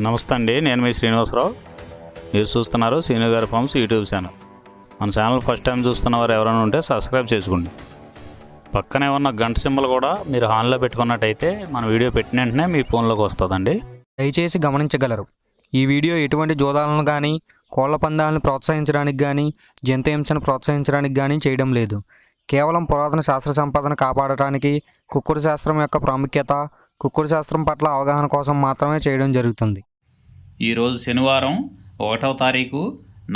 నమస్తే అండి, నేను మీ శ్రీనివాసరావు. మీరు చూస్తున్నారు శ్రీను గారి ఫార్మ్స్ యూట్యూబ్ ఛానల్. మన ఛానల్ ఫస్ట్ టైం చూస్తున్న వారు ఎవరైనా ఉంటే సబ్స్క్రైబ్ చేసుకోండి. పక్కనే ఉన్న గంట సింబల్ కూడా మీరు ఆన్లో పెట్టుకున్నట్టయితే మన వీడియో పెట్టిన వెంటనే మీ ఫోన్లోకి వస్తుందండి. దయచేసి గమనించగలరు, ఈ వీడియో ఎటువంటి జోదాలను కానీ కోళ్ల పందాలను ప్రోత్సహించడానికి కానీ జంతు హింసను ప్రోత్సహించడానికి కానీ చేయడం లేదు. కేవలం పురాతన శాస్త్ర సంపదను కాపాడటానికి, కుక్కుడు శాస్త్రం యొక్క ప్రాముఖ్యత, కుక్కుడు శాస్త్రం పట్ల అవగాహన కోసం మాత్రమే చేయడం జరుగుతుంది. ఈరోజు శనివారం 1వ తారీఖు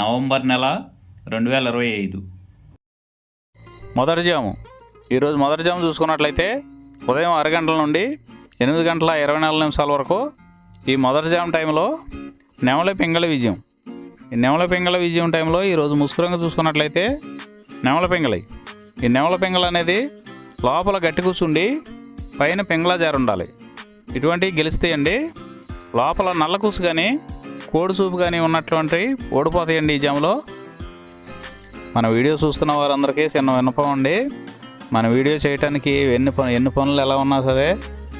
నవంబర్ నెల 2025. మొదటి జాము. ఈరోజు మొదటి జాము చూసుకున్నట్లయితే ఉదయం 6 గంటల నుండి 8 గంటల 24 నిమిషాల వరకు ఈ మొదటి జాము టైంలో నెమలి పింగళ విజయం. ఈ నెమలి పింగళ విజయం టైంలో ఈరోజు ముసుకురంగా చూసుకున్నట్లయితే నెమలి పింగళి. ఈ నెమలి పింగళ అనేది లోపల గట్టి కూర్చుండి పైన పింగళ జారు ఉండాలి. ఇటువంటివి గెలుస్తాయండి. లోపల నల్ల కూసు కానీ కోడి చూపు కానీ ఉన్నటువంటి ఓడిపోతాయండి ఈ జాములో. మన వీడియో చూస్తున్న వారందరికీ చిన్న విన్నపం అండి, మన వీడియో చేయడానికి ఎన్ని పనులు ఎలా ఉన్నా సరే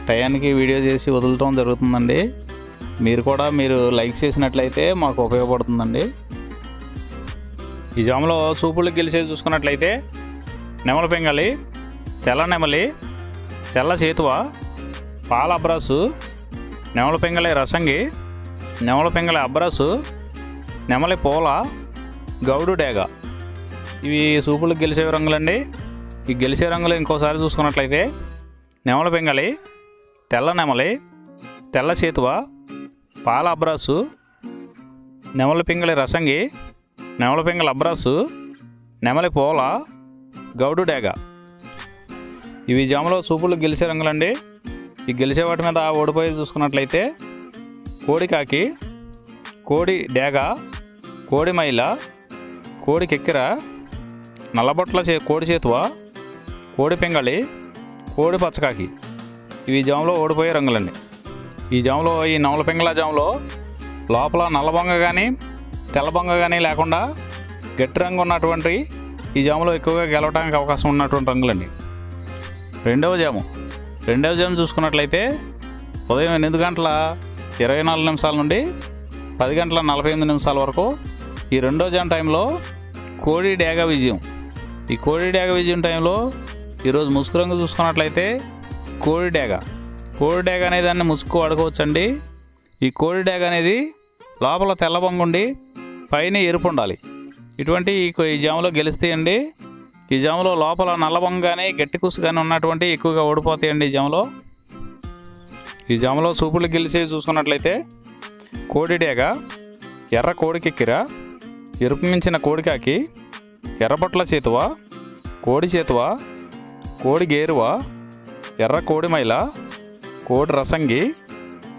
టయానికి వీడియో చేసి వదలటం జరుగుతుందండి. మీరు లైక్ చేసినట్లయితే మాకు ఉపయోగపడుతుందండి. ఈ జాములో చూపులకు గెలిచేది చూసుకున్నట్లయితే నెమలి పింగళి, తెల్ల నెమలి, తెల్ల చేతువ, పాల అబ్రాసు, నెమలి పింగళి రసంగి, నెమలి పింగళి అబ్రాసు, నెమలి పూల, గౌడు డేగ. ఇవి చూపులకు గెలిచే రంగులండి. ఈ గెలిచే రంగులు ఇంకోసారి చూసుకున్నట్లయితే నెమలి పింగళి, తెల్ల నెమలి, తెల్ల చేతువ, పాల అబ్రాసు, నెమలి పింగళి రసంగి, నెమలి పింగళి అబ్రాసు, నెమలి పూల, గౌడు డేగ. ఇవి జాములో చూపులకు గెలిచే రంగులండి. ఈ గెలిచే వాటి మీద ఓడిపోయి చూసుకున్నట్లయితే కోడి కాకి, కోడి డేగ, కోడి మైల, కోడి కెక్కిర, నల్లబొట్ల కోడి చేతువ, కోడి పింగళి, కోడి పచ్చకాకి. ఇవి జాములో ఓడిపోయే రంగులండి. ఈ జాములో ఈ నెమలి పింగళ జాములో లోపల నల్లబొంగ కానీ తెల్లబొంగ కానీ లేకుండా గట్టి రంగు ఉన్నటువంటి ఈ జాములో ఎక్కువగా గెలవడానికి అవకాశం ఉన్నటువంటి రంగులండి. రెండవ జాము చూసుకున్నట్లయితే ఉదయం 8 గంటల 24 నిమిషాల నుండి 10 గంటల 48 నిమిషాల వరకు ఈ రెండో జాము టైంలో కోడి డేగ విజయం. ఈ కోడి డేగ విజయం టైంలో ఈరోజు ముసుగు రంగు చూసుకున్నట్లయితే కోడి డేగ అనే దాన్ని ముసుగు వాడుకోవచ్చండి. ఈ కోడి డేగ అనేది లోపల తెల్లబొంగుండి పైన ఎరుపు ఉండాలి. ఇటువంటి ఈ జాములో గెలుస్తాయండి. ఈ జాములో లోపల నల్లబొంగ కానీ గట్టి కుసు కానీ ఉన్నటువంటి ఎక్కువగా ఓడిపోతాయండి ఈ జాములో చూపులు గెలిచేవి చూసుకున్నట్లయితే కోడి డేగ, ఎర్ర కోడి కెక్కిర, ఎరుపు మించిన కోడికాకి, ఎర్రబొట్ల చేతువ, కోడి చేతువ, కోడి గేరువ, ఎర్ర కోడి మైల, కోడి రసంగి,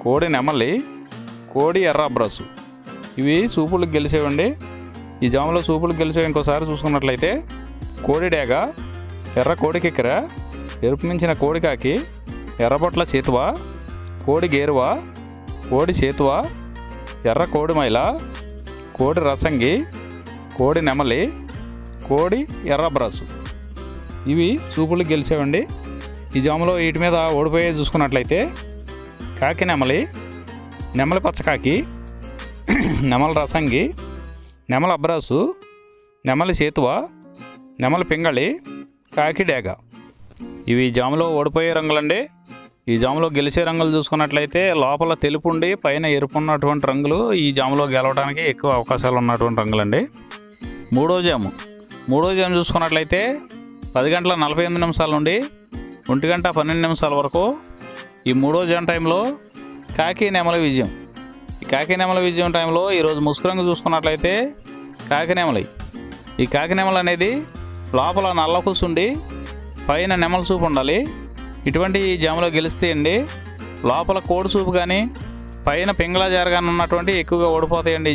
కోడి నెమలి, కోడి ఎర్ర అబ్రాసు. ఇవి చూపులకు గెలిచేవండి. ఈ జాములో చూపులకు గెలిచేవి ఇంకోసారి చూసుకున్నట్లయితే కోడి డేగ, ఎర్ర కోడి కెక్కిర, ఎరుపు మించిన కోడికాకి, ఎర్రబొట్ల చేతువ, కోడి గేరువ, కోడి చేతువ, ఎర్ర కోడి మైల, కోడి రసంగి, కోడి నెమలి, కోడి ఎర్ర బ్రాసు. ఇవి చూపులకు గెలిచేవండి. ఈ జాములో వీటి మీద ఓడిపోయే చూసుకున్నట్లయితే కాకి నెమలి, నెమలి పచ్చకాకి, నెమలి రసంగి, నెమలి అబ్రాసు, నెమలి చేతువ, నెమలి పింగళి, కాకి డేగ. ఇవి జాములో ఓడిపోయే రంగులండి. ఈ జాములో గెలిచే రంగులు చూసుకున్నట్లయితే లోపల తెలుపు ఉండి పైన ఎరుపు ఉన్నటువంటి రంగులు ఈ జాములో గెలవడానికి ఎక్కువ అవకాశాలు ఉన్నటువంటి రంగులండి. మూడో జాము చూసుకున్నట్లయితే 10 గంటల 48 నిమిషాల నుండి 1 గంట 12 నిమిషాల వరకు ఈ మూడో జాము టైంలో కాకి నెమలి విజయం. ఈ కాకి నెమలి విజయం టైంలో ఈరోజు ముసుగు రంగు చూసుకున్నట్లయితే కాకి నెమలి. ఈ కాకి నెమలి అనేది లోపల నల్ల కూసుండి పైన నెమలి చూపు ఉండాలి. ఇటువంటి ఈ జాములో గెలుస్తాయండి. లోపల కోడి చూపు కానీ పైన పింగళ జారగానే ఉన్నటువంటి ఎక్కువగా ఓడిపోతాయండి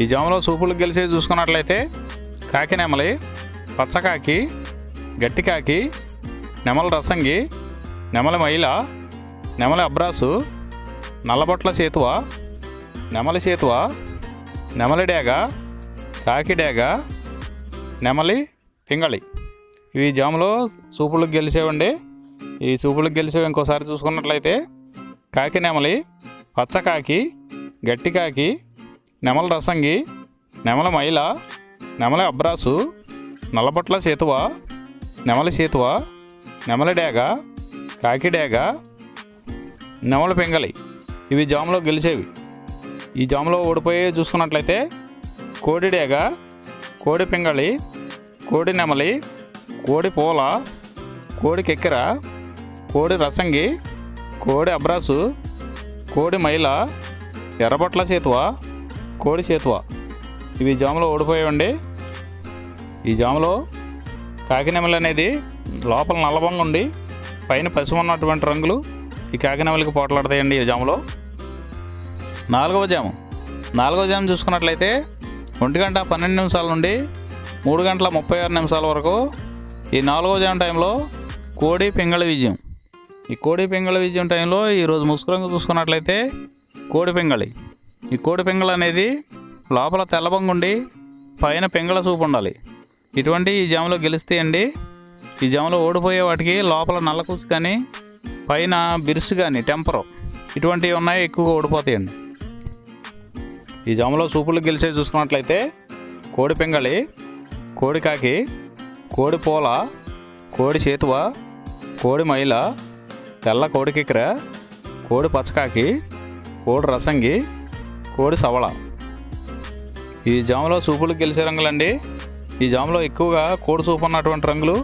ఈ జాములో చూపులకు గెలిచేది చూసుకున్నట్లయితే కాకి నెమలి, పచ్చకాకి, గట్టి కాకి, నెమలి రసంగి, నెమలి మైల, నెమలి అబ్రాసు, నల్లబొట్ల చేతువ, నెమలి చేతువ, నెమలి డేగ, కాకి డేగ, నెమలి పింగళి. ఇవి జాములో చూపులకు గెలిచేవండి. ఈ చూపులకు గెలిచేవి ఇంకోసారి చూసుకున్నట్లయితే కాకి నెమలి, పచ్చకాకి, గట్టికాకి, నెమల రసంగి, నెమల మైల, నెమల అబ్రాసు, నల్లబొట్ల సేతువ, నెమలి సేతువ, నెమలి డేగ, కాకి డేగ, నెమల పింగళి. ఇవి జాములో గెలిచేవి. ఈ జాములో ఓడిపోయి చూసుకున్నట్లయితే కోడి డేగ, కోడి పింగళి, కోడి నెమలి, కోడి పూల, కోడి కెక్కెర, కోడి రసంగి, కోడి అబ్రాసు, కోడి మైల, ఎర్రబొట్ల చేతువ, కోడి చేతువ. ఇవి జాములో ఓడిపోయాయండి. ఈ జాములో కాకి నెమలి అనేది లోపల నల్లబంగా ఉండి పైన పసుపు ఉన్నటువంటి రంగులు ఈ కాకి నెమలికి పోట్లాడతాయండి ఈ జాములో. నాలుగవ జాము చూసుకున్నట్లయితే 1:12 నుండి 3:36 వరకు ఈ 4వ జాము టైంలో కోడి పింగళి విజయం. ఈ కోడి పింగళి విజయం టైంలో ఈరోజు ముసుగురంగు చూసుకున్నట్లయితే కోడి పింగళి. ఈ కోడి పింగళి అనేది లోపల తెల్లబంగుండి పైన పింగళ చూపు ఉండాలి. ఇటువంటి ఈ జాములో గెలుస్తాయండి. ఈ జాములో ఓడిపోయే వాటికి లోపల నల్లకూసు కానీ పైన బిరుసు కానీ టెంపరు ఇటువంటివి ఉన్నాయి, ఎక్కువగా ఓడిపోతాయండి. ఈ జాములో సూపులు గెలిచే చూసుకున్నట్లయితే కోడి పింగళి, కోడి కాకి, కోడి పూల, కోడి చేతువ, కోడి మైల, తెల్ల కోడి కిక్కెర, కోడి పచ్చకాకి, కోడి రసంగి, కోడి సవళ. ఈ జాములో సూపులు గెలిచే రంగులండి. ఈ జాములో ఎక్కువగా కోడి సూపు ఉన్నటువంటి రంగులు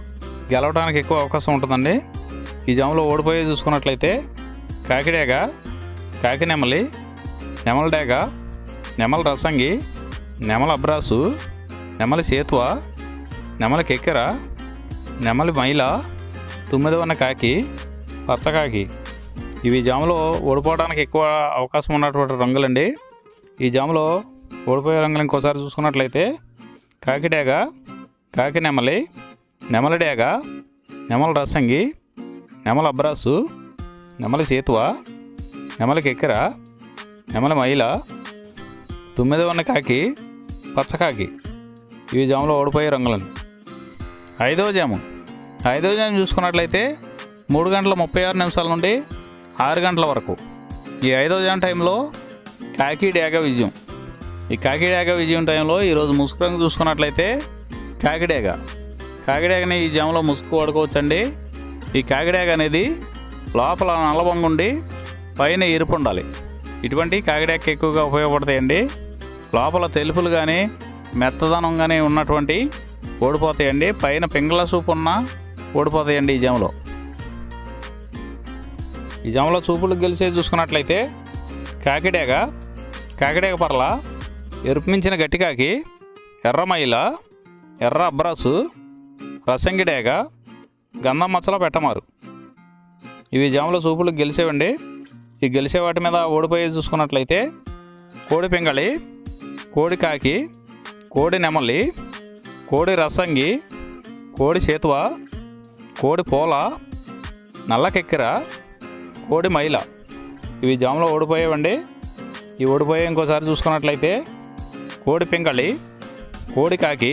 గెలవడానికి ఎక్కువ అవకాశం ఉంటుందండి. ఈ జాములో ఓడిపోయి చూసుకున్నట్లయితే కాకిడేగ, కాకి నెమలి, నెమల డేగ, నెమల రసంగి, నెమల అబ్రాసు, నెమలి సేతువ, నెమలి కెక్కెర, నెమలి మైల, 9వ కాకి, పచ్చకాకి. ఇవి జాములో ఓడిపోవడానికి ఎక్కువ అవకాశం ఉన్నటువంటి రంగులండి. ఈ జాములో ఓడిపోయే రంగులు ఇంకోసారి చూసుకున్నట్లయితే కాకి డేగ, కాకి నెమలి, నెమలి డేగ, నెమల రసంగి, నెమల అబ్రాసు, నెమలి సేతువ, నెమలి కెక్కెర, నెమలి మైల, 9వ కాకి, పచ్చకాకి. ఇవి జాములో ఓడిపోయే రంగులండి. ఐదవ జాము చూసుకున్నట్లయితే 3:36 నుండి 6 గంటల వరకు ఈ 5వ జాము టైంలో కాకి డేగ విజయం. ఈ కాకి డేగ విజయం టైంలో ఈరోజు ముసుగు రంగు చూసుకున్నట్లయితే కాకిడేగని ఈ జాములో ముసుగు వాడుకోవచ్చండి. ఈ కాకిడేగ అనేది లోపల నల్లబొంగుండి పైన ఎరుపు ఉండాలి. ఇటువంటి కాకిడేగకి ఎక్కువగా ఉపయోగపడతాయండి. లోపల తెలుపులు కానీ మెత్తదనం కానీ ఉన్నటువంటి ఓడిపోతాయండి. పైన పింగళ సూపు ఉన్న ఓడిపోతాయండి ఈ జాములో. ఈ జాములో చూపులు గెలిచే చూసుకున్నట్లయితే కాకిడేగ పర్ల, ఎరుపు మించిన గట్టికాకి, ఎర్రమైల, ఎర్ర అబ్రాసు, రసంగి డేగ, గంధం మచ్చల పెట్టమారు. ఇవి జాములో చూపులు గెలిచేవండి. ఈ గెలిచే వాటి మీద ఓడిపోయి చూసుకున్నట్లయితే కోడి పింగళి, కోడి కాకి, కోడి నెమలి, కోడి రసంగి, కోడి చేతువ, కోడి పూల, నల్ల కెక్కెర, కోడి మైల. ఇవి జాములో ఓడిపోయేవండి. ఈ ఓడిపోయే ఇంకోసారి చూసుకున్నట్లయితే కోడి పింగళి, కోడి కాకి,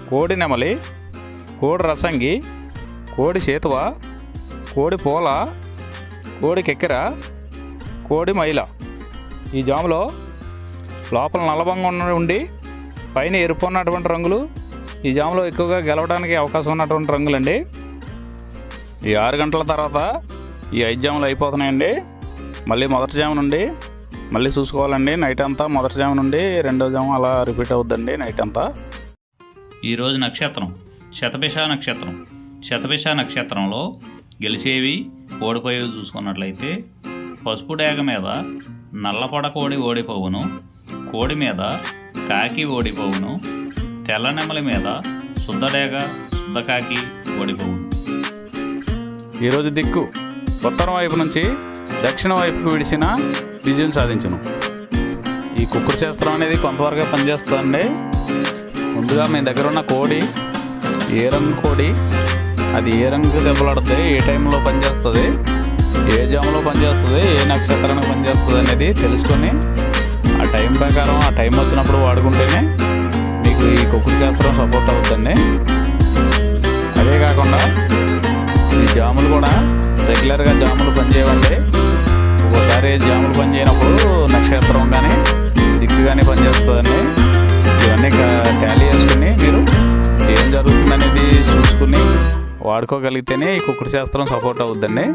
కోడి నెమలి, కోడి రసంగి, కోడి చేతువ, కోడి పూల, కోడి కెక్కెర, కోడి మైల. ఈ జాములో లోపల నల్లబంగా ఉండి పైన ఎరుపు ఉన్నటువంటి రంగులు ఈ జాములో ఎక్కువగా గెలవడానికి అవకాశం ఉన్నటువంటి రంగులండి. ఈ 6 గంటల తర్వాత ఈ 5 జాములు అయిపోతున్నాయండి. మళ్ళీ మొదటి జాము నుండి మళ్ళీ చూసుకోవాలండి. నైట్ అంతా మొదటి జాము నుండి 2వ జాము అలా రిపీట్ అవుద్దండి నైట్ అంతా. ఈరోజు నక్షత్రం శతభిష నక్షత్రంలో గెలిచేవి ఓడిపోయేవి చూసుకున్నట్లయితే పసుపు డేగ మీద నల్లపొడ కోడి ఓడిపోవును, కోడి మీద కాకి ఓడిపోవును, తెల్ల నెమలి మీద శుద్ధడేగ శుద్ధకాకి ఓడిపోవును. ఈరోజు దిక్కు ఉత్తరం వైపు నుంచి దక్షిణం వైపుకు విడిచిన విజయం సాధించును. ఈ కుక్కుడు శాస్త్రం అనేది కొంతవరకు పనిచేస్తుందండి. ముందుగా మీ దగ్గర ఉన్న కోడి ఏ రంగు కోడి, అది ఏ రంగు దెబ్బలాడితే ఏ టైంలో పనిచేస్తుంది, ఏ జాములో పనిచేస్తుంది, ఏ నక్షత్రానికి పనిచేస్తుంది అనేది తెలుసుకొని ఆ టైం ప్రకారం ఆ టైం వచ్చినప్పుడు వాడుకుంటేనే మీకు ఈ కుక్కుడు శాస్త్రం సపోర్ట్ అవుతుందండి. అదే కాకుండా ఈ జాములు కూడా రెగ్యులర్గా జాములు పనిచేయవండి. ఒక్కోసారి జాములు పని చేయనప్పుడు నక్షత్రం కానీ దిక్కు కానీ పనిచేస్తుందండి. ఇవన్నీ టాలీ చేసుకుని మీరు ఏం జరుగుతుందనేది చూసుకుని వాడుకోగలిగితేనే ఈ కుక్కుడు శాస్త్రం సపోర్ట్ అవుద్దండి.